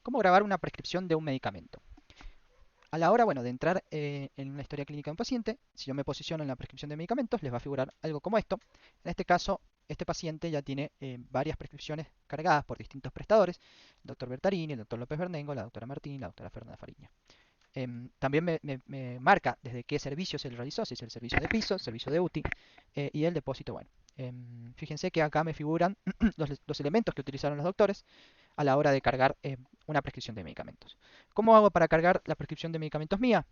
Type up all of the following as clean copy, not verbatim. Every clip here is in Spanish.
¿Cómo grabar una prescripción de un medicamento? A la hora, bueno, de entrar en una historia clínica de un paciente, si yo me posiciono en la prescripción de medicamentos, les va a figurar algo como esto. En este caso, este paciente ya tiene varias prescripciones cargadas por distintos prestadores, el doctor Bertarini, el doctor López Bernengo, la doctora Martín, la doctora Fernanda Fariña. También me marca desde qué servicio se le realizó, si es el servicio de piso, servicio de UTI y el depósito. Bueno, fíjense que acá me figuran los elementos que utilizaron los doctores a la hora de cargar una prescripción de medicamentos. ¿Cómo hago para cargar la prescripción de medicamentos mía?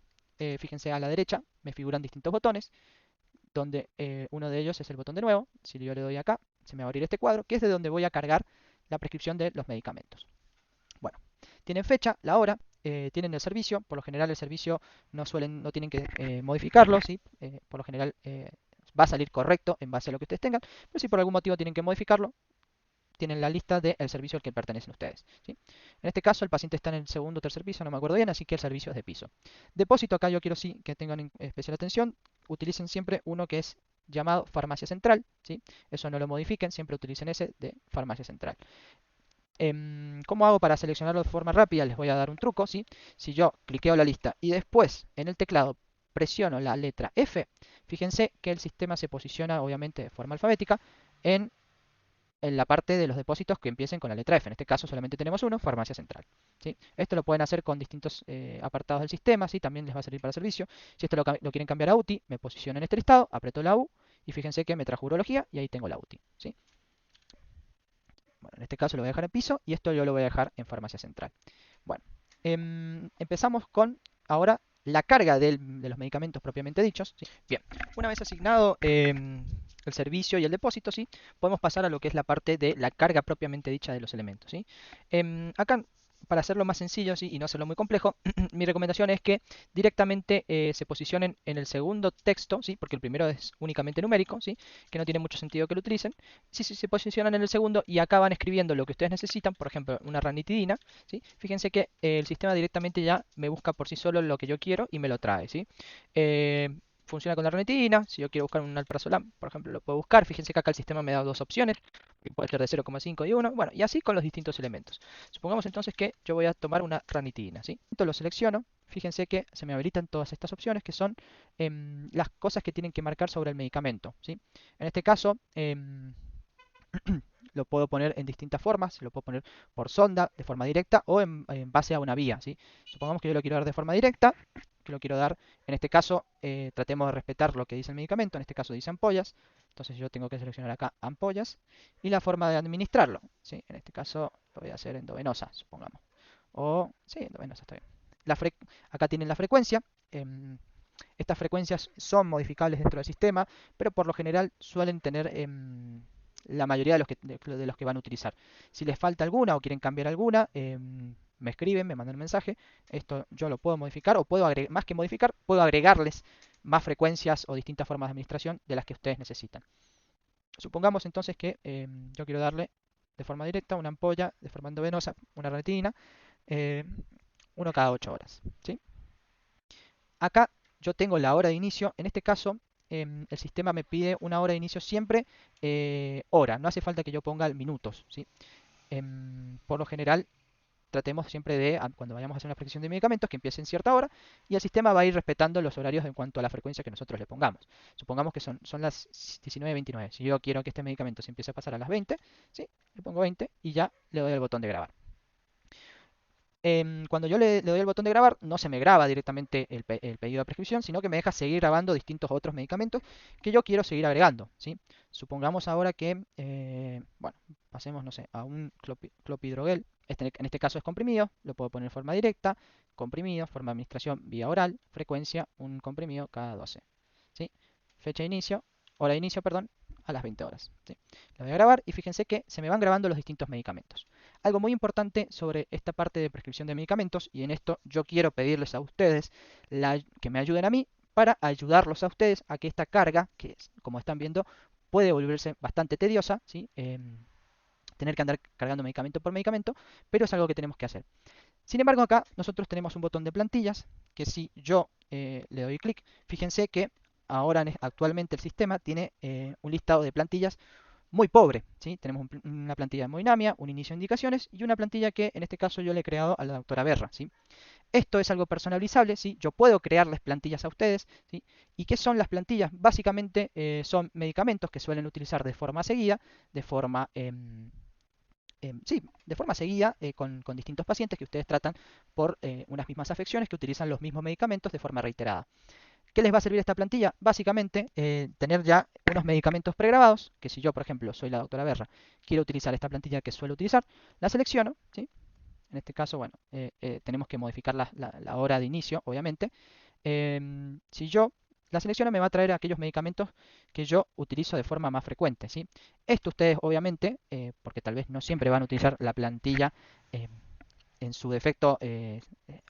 Fíjense a la derecha me figuran distintos botones, donde uno de ellos es el botón de nuevo. Si yo le doy acá, se me va a abrir este cuadro, que es de donde voy a cargar la prescripción de los medicamentos. Bueno, tienen fecha, la hora, tienen el servicio. Por lo general el servicio no tienen que modificarlo, ¿sí? Por lo general va a salir correcto en base a lo que ustedes tengan, pero si por algún motivo tienen que modificarlo, tienen la lista del servicio al que pertenecen ustedes, ¿sí? En este caso el paciente está en el segundo o tercer piso, no me acuerdo bien, así que el servicio es de piso. Depósito, acá yo quiero sí que tengan especial atención, utilicen siempre uno que es llamado farmacia central, ¿sí? Eso no lo modifiquen, siempre utilicen ese de farmacia central. ¿Cómo hago para seleccionarlo de forma rápida? Les voy a dar un truco, ¿sí? Si yo cliqueo la lista y después en el teclado presiono la letra F, fíjense que el sistema se posiciona obviamente de forma alfabética en la parte de los depósitos que empiecen con la letra F. En este caso solamente tenemos uno, farmacia central, ¿sí? Esto lo pueden hacer con distintos apartados del sistema, ¿sí? También les va a servir para servicio. Si esto lo quieren cambiar a UTI, me posiciono en este listado, aprieto la U y fíjense que me trajo urología y ahí tengo la UTI, ¿sí? Bueno, en este caso lo voy a dejar en piso y esto yo lo voy a dejar en farmacia central. Bueno, empezamos con ahora la carga de los medicamentos propiamente dichos, ¿sí? Bien, una vez asignado el servicio y el depósito, ¿sí? Podemos pasar a lo que es la parte de la carga propiamente dicha de los elementos, ¿sí? Acá, para hacerlo más sencillo, ¿sí? Y no hacerlo muy complejo, mi recomendación es que directamente se posicionen en el segundo texto, ¿sí? Porque el primero es únicamente numérico, ¿sí? Que no tiene mucho sentido que lo utilicen. Si se posicionan en el segundo y acaban escribiendo lo que ustedes necesitan, por ejemplo, una ranitidina, ¿sí? Fíjense que el sistema directamente ya me busca por sí solo lo que yo quiero y me lo trae, ¿sí? Funciona con la ranitidina. Si yo quiero buscar un alprazolam, por ejemplo, lo puedo buscar. Fíjense que acá el sistema me da dos opciones, que puede ser de 0,5 y 1. Bueno, y así con los distintos elementos. Supongamos entonces que yo voy a tomar una ranitidina, ¿sí? Entonces lo selecciono. Fíjense que se me habilitan todas estas opciones que son las cosas que tienen que marcar sobre el medicamento, ¿sí? En este caso, lo puedo poner en distintas formas, lo puedo poner por sonda, de forma directa o en base a una vía, ¿sí? Supongamos que yo lo quiero dar de forma directa, que lo quiero dar, en este caso, tratemos de respetar lo que dice el medicamento, en este caso dice ampollas, entonces yo tengo que seleccionar acá ampollas y la forma de administrarlo, ¿sí? En este caso lo voy a hacer endovenosa, supongamos, o, sí, endovenosa está bien. Acá tienen la frecuencia, estas frecuencias son modificables dentro del sistema, pero por lo general suelen tener la mayoría de los que van a utilizar. Si les falta alguna o quieren cambiar alguna, me escriben, me mandan un mensaje. Esto yo lo puedo modificar o puedo agregar, más que modificar, puedo agregarles más frecuencias o distintas formas de administración de las que ustedes necesitan. Supongamos entonces que yo quiero darle de forma directa una ampolla, de forma endovenosa, una retina, eh, uno cada 8 horas, ¿sí? Acá yo tengo la hora de inicio. En este caso, el sistema me pide una hora de inicio siempre hora. No hace falta que yo ponga minutos, ¿sí? Por lo general, tratemos siempre de, cuando vayamos a hacer una prescripción de medicamentos, que empiece en cierta hora y el sistema va a ir respetando los horarios en cuanto a la frecuencia que nosotros le pongamos. Supongamos que son las 19:29. Si yo quiero que este medicamento se empiece a pasar a las 20, ¿sí? Le pongo 20 y ya le doy el botón de grabar. Cuando yo le doy el botón de grabar, no se me graba directamente el pedido de prescripción, sino que me deja seguir grabando distintos otros medicamentos que yo quiero seguir agregando, ¿sí? Supongamos ahora que, bueno, pasemos, no sé, a un clopidogrel. En este caso es comprimido, lo puedo poner en forma directa, comprimido, forma de administración vía oral, frecuencia, un comprimido cada 12, ¿sí? Fecha de inicio, hora de inicio, perdón, a las 20 horas, ¿sí? Lo voy a grabar y fíjense que se me van grabando los distintos medicamentos. Algo muy importante sobre esta parte de prescripción de medicamentos, y en esto yo quiero pedirles a ustedes que me ayuden a mí para ayudarlos a ustedes a que esta carga, que como están viendo puede volverse bastante tediosa, ¿sí? Tener que andar cargando medicamento por medicamento, pero es algo que tenemos que hacer. Sin embargo, acá nosotros tenemos un botón de plantillas que si yo le doy clic, fíjense que ahora actualmente el sistema tiene un listado de plantillas muy pobre, ¿sí? Tenemos una plantilla muy Moinamia, un inicio de indicaciones y una plantilla que en este caso yo le he creado a la doctora Berra, ¿sí? Esto es algo personalizable, ¿sí? Yo puedo crearles plantillas a ustedes, ¿sí? ¿Y qué son las plantillas? Básicamente son medicamentos que suelen utilizar de forma seguida, de forma, sí, de forma seguida con distintos pacientes que ustedes tratan por unas mismas afecciones que utilizan los mismos medicamentos de forma reiterada. ¿Qué les va a servir esta plantilla? Básicamente, tener ya unos medicamentos pregrabados, que si yo, por ejemplo, soy la doctora Berra, quiero utilizar esta plantilla que suelo utilizar, la selecciono, ¿sí? En este caso, bueno, tenemos que modificar la hora de inicio, obviamente. Si yo la selecciono, me va a traer aquellos medicamentos que yo utilizo de forma más frecuente, ¿sí? Esto ustedes, obviamente, porque tal vez no siempre van a utilizar la plantilla eh, en su defecto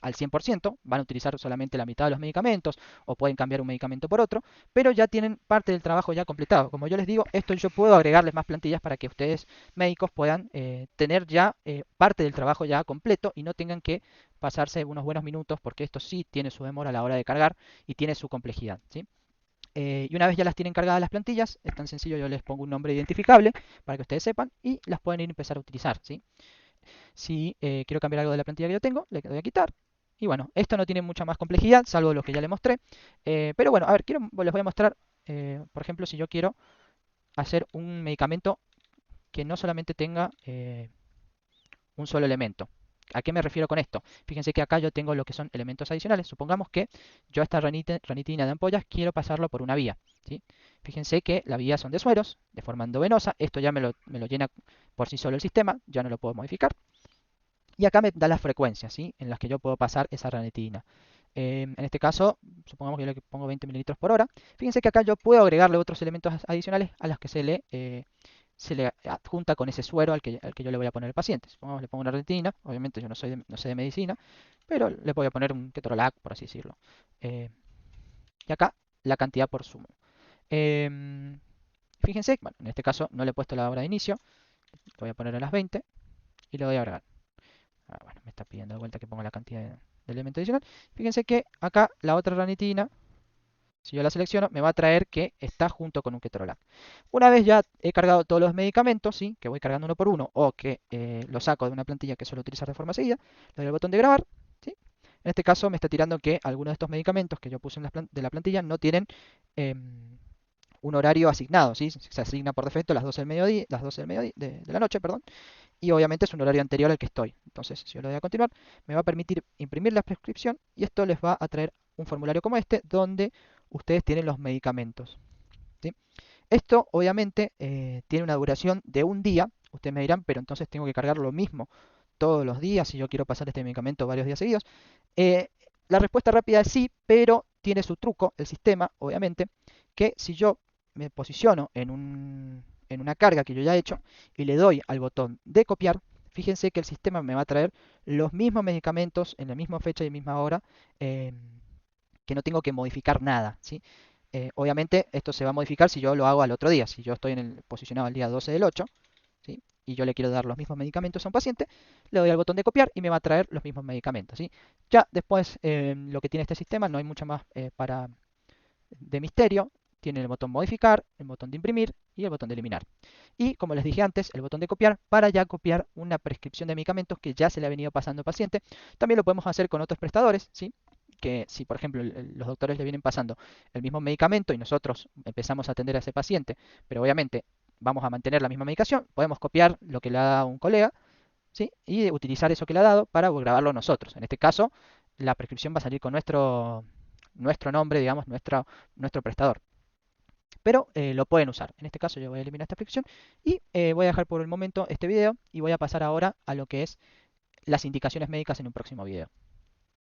al 100%, van a utilizar solamente la mitad de los medicamentos o pueden cambiar un medicamento por otro, pero ya tienen parte del trabajo ya completado. Como yo les digo, esto yo puedo agregarles más plantillas para que ustedes médicos puedan tener ya parte del trabajo ya completo y no tengan que pasarse unos buenos minutos porque esto sí tiene su demora a la hora de cargar y tiene su complejidad, ¿sí? Y una vez ya las tienen cargadas las plantillas, es tan sencillo, yo les pongo un nombre identificable para que ustedes sepan y las pueden ir a empezar a utilizar, ¿sí? Si quiero cambiar algo de la plantilla que yo tengo, le doy a quitar. Y bueno, esto no tiene mucha más complejidad, salvo lo que ya le mostré. Pero bueno, a ver, les voy a mostrar, por ejemplo, si yo quiero hacer un medicamento que no solamente tenga un solo elemento. ¿A qué me refiero con esto? Fíjense que acá yo tengo lo que son elementos adicionales. Supongamos que yo a esta ranitina de ampollas quiero pasarlo por una vía, ¿sí? Fíjense que las vías son de sueros, de forma endovenosa. Esto ya me lo llena por sí solo el sistema, ya no lo puedo modificar. Y acá me da las frecuencias, ¿sí? En las que yo puedo pasar esa ranitidina. En este caso, supongamos que yo le pongo 20 mililitros por hora. Fíjense que acá yo puedo agregarle otros elementos adicionales a los que se le adjunta con ese suero al que yo le voy a poner al paciente. Supongamos que le pongo una ranitidina. Obviamente yo no sé de medicina, pero le voy a poner un ketorolac, por así decirlo. Y acá la cantidad por sumo. Fíjense, bueno, en este caso no le he puesto la hora de inicio. Lo voy a poner a las 20 y le voy a agregar. Bueno, me está pidiendo de vuelta que ponga la cantidad de elemento adicional. Fíjense que acá la otra ranitina, si yo la selecciono, me va a traer que está junto con un ketorolac. Una vez ya he cargado todos los medicamentos, ¿sí? Que voy cargando uno por uno, o que lo saco de una plantilla que suelo utilizar de forma seguida, le doy al botón de grabar, ¿sí? En este caso me está tirando que algunos de estos medicamentos que yo puse de la plantilla no tienen un horario asignado, ¿sí? Se asigna por defecto las 12 del mediodía, de la noche, perdón, y obviamente es un horario anterior al que estoy. Entonces, si yo le doy a continuar, me va a permitir imprimir la prescripción y esto les va a traer un formulario como este donde ustedes tienen los medicamentos, ¿sí? Esto obviamente tiene una duración de un día. Ustedes me dirán, pero entonces tengo que cargar lo mismo todos los días si yo quiero pasar este medicamento varios días seguidos. Eh, la respuesta rápida es sí, pero tiene su truco, el sistema, obviamente, que si yo me posiciono en una carga que yo ya he hecho y le doy al botón de copiar, fíjense que el sistema me va a traer los mismos medicamentos en la misma fecha y misma hora, que no tengo que modificar nada, ¿sí? Obviamente esto se va a modificar si yo lo hago al otro día. Si yo estoy posicionado el día 12 del 8, ¿sí? Y yo le quiero dar los mismos medicamentos a un paciente, le doy al botón de copiar y me va a traer los mismos medicamentos, ¿sí? Ya después lo que tiene este sistema, no hay mucho más de misterio. Tiene el botón modificar, el botón de imprimir y el botón de eliminar. Y como les dije antes, el botón de copiar para ya copiar una prescripción de medicamentos que ya se le ha venido pasando al paciente. También lo podemos hacer con otros prestadores, ¿sí? Que si por ejemplo los doctores le vienen pasando el mismo medicamento y nosotros empezamos a atender a ese paciente, pero obviamente vamos a mantener la misma medicación, podemos copiar lo que le ha dado un colega, ¿sí? Y utilizar eso que le ha dado para grabarlo nosotros. En este caso, la prescripción va a salir con nuestro nombre, digamos, nuestro prestador. Pero lo pueden usar. En este caso yo voy a eliminar esta prescripción y voy a dejar por el momento este video y voy a pasar ahora a lo que es las indicaciones médicas en un próximo video.